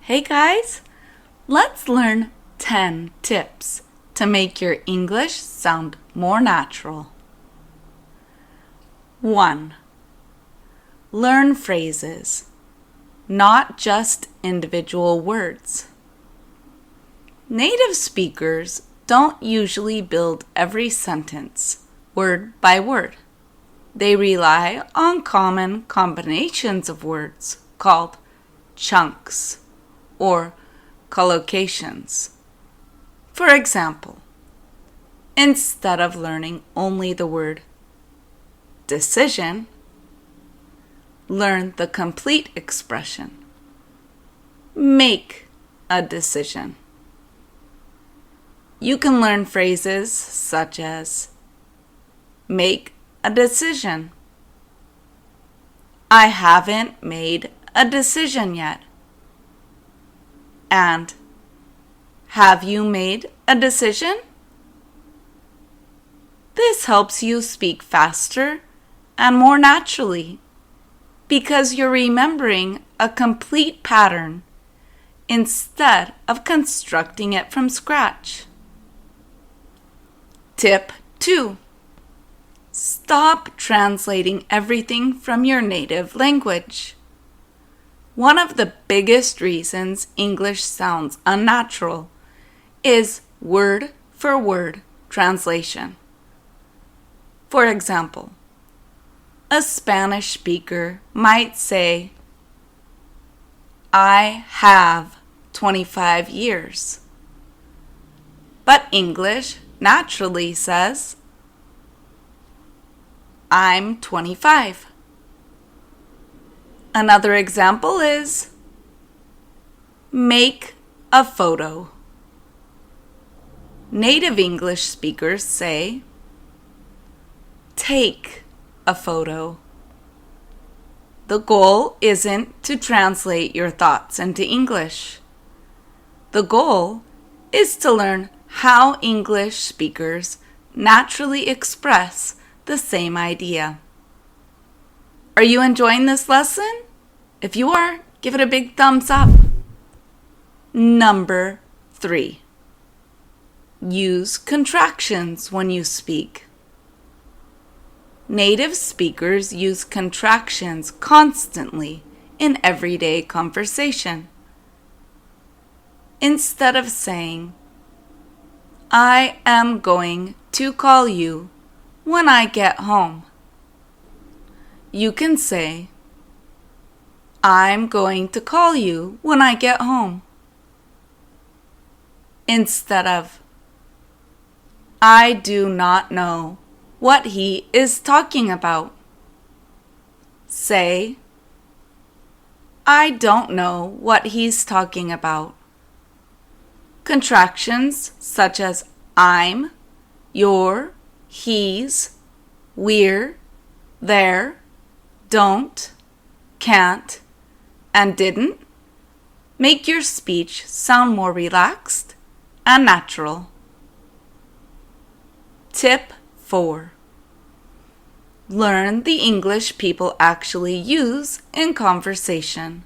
Hey guys, let's learn 10 tips to make your English sound more natural. 1. Learn phrases, not just individual words. Native speakers don't usually build every sentence word by word. They rely on common combinations of words called chunks or collocations. For example, instead of learning only the word decision, learn the complete expression. Make a decision. You can learn phrases such as make a decision. I haven't made a decision yet. And have you made a decision? This helps you speak faster and more naturally because you're remembering a complete pattern instead of constructing it from scratch. Tip 2. Stop translating everything from your native language. One of the biggest reasons English sounds unnatural is word-for-word translation. For example, a Spanish speaker might say, I have 25 years. But English naturally says, I'm 25. Another example is make a photo. Native English speakers say take a photo. The goal isn't to translate your thoughts into English. The goal is to learn how English speakers naturally express the same idea. Are you enjoying this lesson? If you are, give it a big thumbs up. Number 3. Use contractions when you speak. Native speakers use contractions constantly in everyday conversation. Instead of saying, I am going to call you when I get home, you can say, I'm going to call you when I get home. Instead of, I do not know what he is talking about, say, I don't know what he's talking about. Contractions such as I'm, your, he's, we're, there, don't, can't, and didn't make your speech sound more relaxed and natural. Tip 4. Learn the English people actually use in conversation.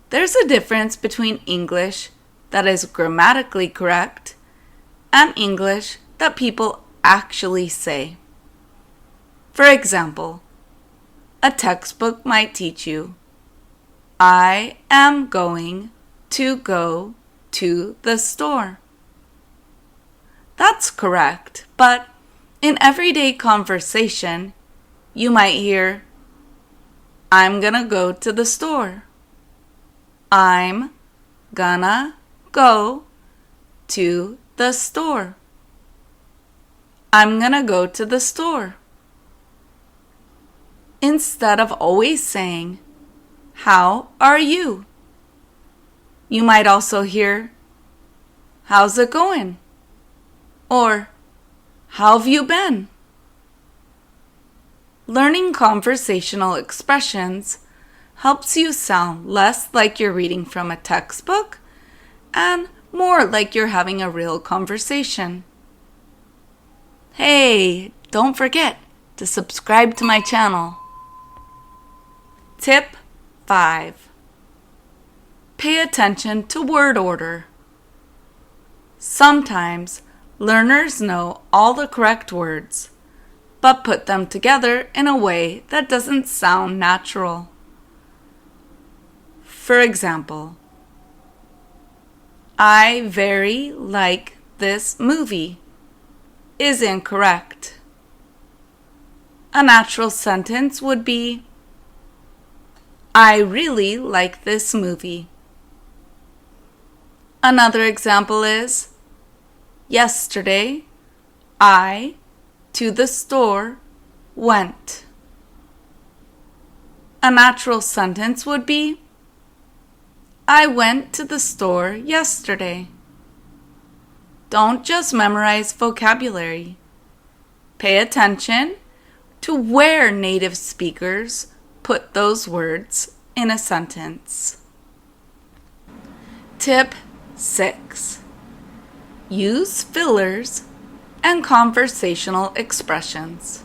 There's a difference between English that is grammatically correct and English that people actually say. For example, a textbook might teach you, I am going to go to the store. That's correct, but in everyday conversation, you might hear, I'm gonna go to the store. I'm gonna go to the store. I'm gonna go to the store. Instead of always saying, how are you? You might also hear, how's it going? Or, how have you been? Learning conversational expressions helps you sound less like you're reading from a textbook and more like you're having a real conversation. Hey, don't forget to subscribe to my channel. Tip 5. pay attention to word order. Sometimes learners know all the correct words, but put them together in a way that doesn't sound natural. For example, I very like this movie is incorrect. A natural sentence would be, I really like this movie. Another example is, yesterday, I to the store went. A natural sentence would be, I went to the store yesterday. Don't just memorize vocabulary. Pay attention to where native speakers put those words in a sentence. Tip 6. Use fillers and conversational expressions.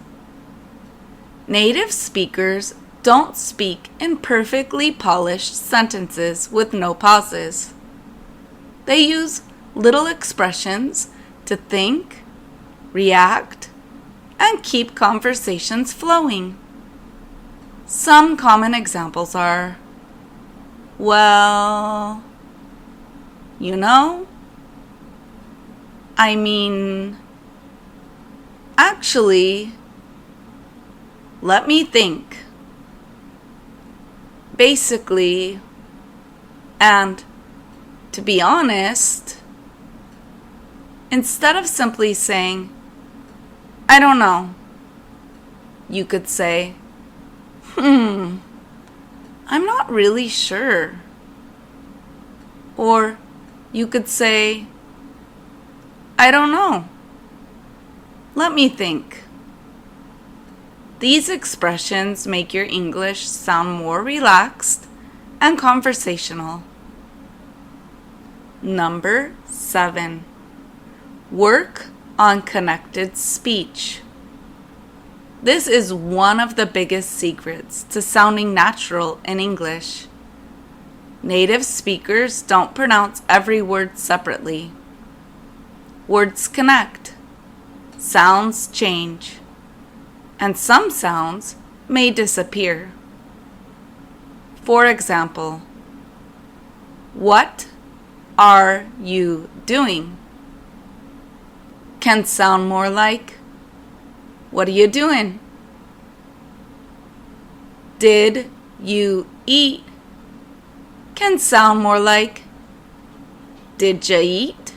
Native speakers don't speak in perfectly polished sentences with no pauses. They use little expressions to think, react, and keep conversations flowing. Some common examples are, well, you know, I mean, actually, let me think. Basically, and to be honest, instead of simply saying, I don't know, you could say, I'm not really sure. Or you could say, I don't know. Let me think. These expressions make your English sound more relaxed and conversational. Number 7. Work on connected speech. This is one of the biggest secrets to sounding natural in English. Native speakers don't pronounce every word separately. Words connect, sounds change, and some sounds may disappear. For example, what are you doing? Can sound more like, what are you doing? Did you eat? Can sound more like, did ya eat?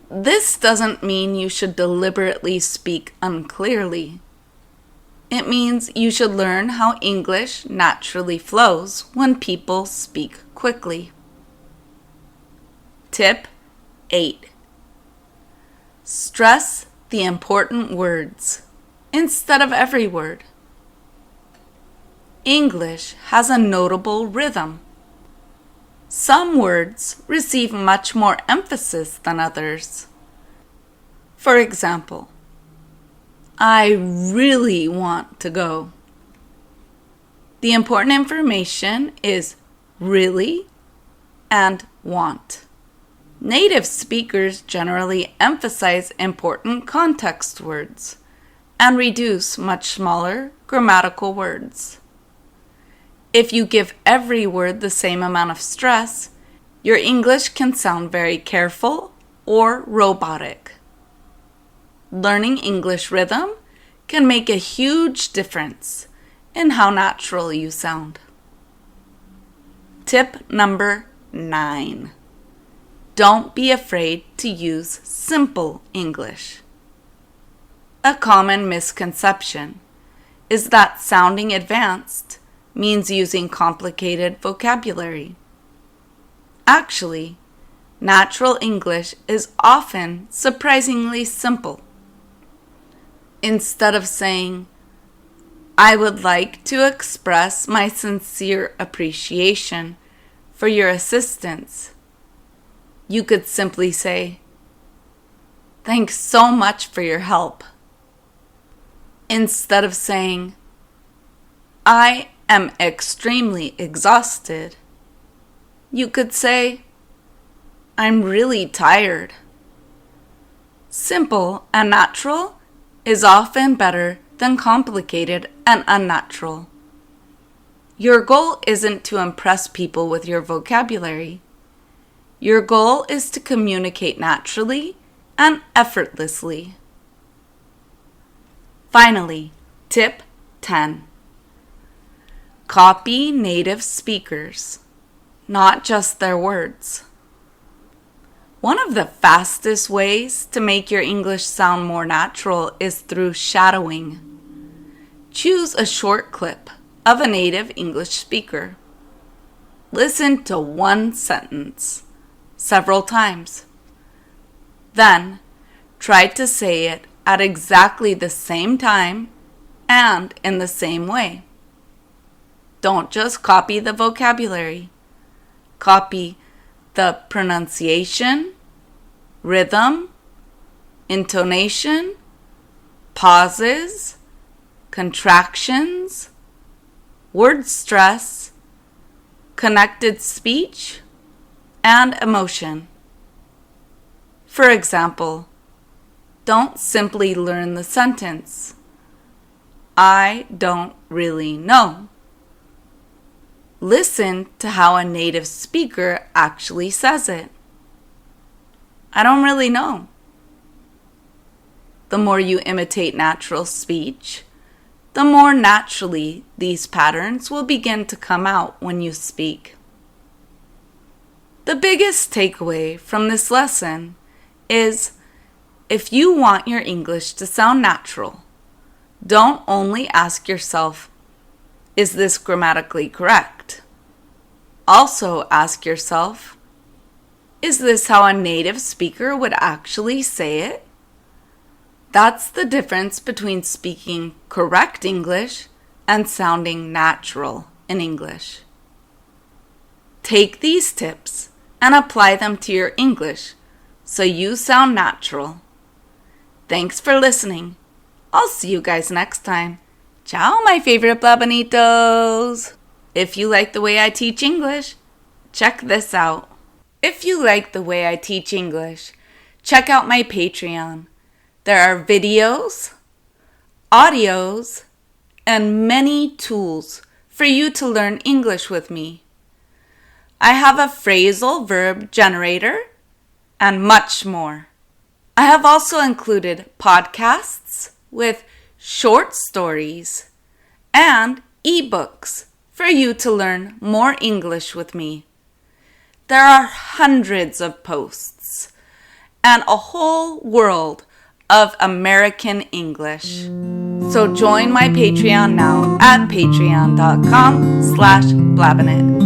This doesn't mean you should deliberately speak unclearly. It means you should learn how English naturally flows when people speak quickly. Tip 8. Stress the important words instead of every word. English has a notable rhythm. Some words receive much more emphasis than others. For example, I really want to go. The important information is really and want. Native speakers generally emphasize important context words and reduce much smaller grammatical words. If you give every word the same amount of stress, your English can sound very careful or robotic. Learning English rhythm can make a huge difference in how natural you sound. Tip number 9. Don't be afraid to use simple English. A common misconception is that sounding advanced means using complicated vocabulary. Actually, natural English is often surprisingly simple. Instead of saying, I would like to express my sincere appreciation for your assistance, you could simply say, thanks so much for your help. Instead of saying, I am extremely exhausted, you could say, I'm really tired. Simple and natural is often better than complicated and unnatural. Your goal isn't to impress people with your vocabulary. Your goal is to communicate naturally and effortlessly. Finally, tip 10. Copy native speakers, not just their words. One of the fastest ways to make your English sound more natural is through shadowing. Choose a short clip of a native English speaker. Listen to one sentence several times. Then, try to say it at exactly the same time and in the same way. Don't just copy the vocabulary. Copy the pronunciation, rhythm, intonation, pauses, contractions, word stress, connected speech, and emotion. For example, don't simply learn the sentence, I don't really know. Listen to how a native speaker actually says it. I don't really know. The more you imitate natural speech, the more naturally these patterns will begin to come out when you speak. The biggest takeaway from this lesson is if you want your English to sound natural, don't only ask yourself, is this grammatically correct? Also ask yourself, is this how a native speaker would actually say it? That's the difference between speaking correct English and sounding natural in English. Take these tips and apply them to your English so you sound natural. Thanks for listening. I'll see you guys next time. Ciao, my favorite blabanitos! If you like the way I teach English, check this out. If you like the way I teach English, check out my Patreon. There are videos, audios, and many tools for you to learn English with me. I have a phrasal verb generator and much more. I have also included podcasts with short stories and ebooks for you to learn more English with me. There are hundreds of posts and a whole world of American English. So join my Patreon now at patreon.com/blabbinit.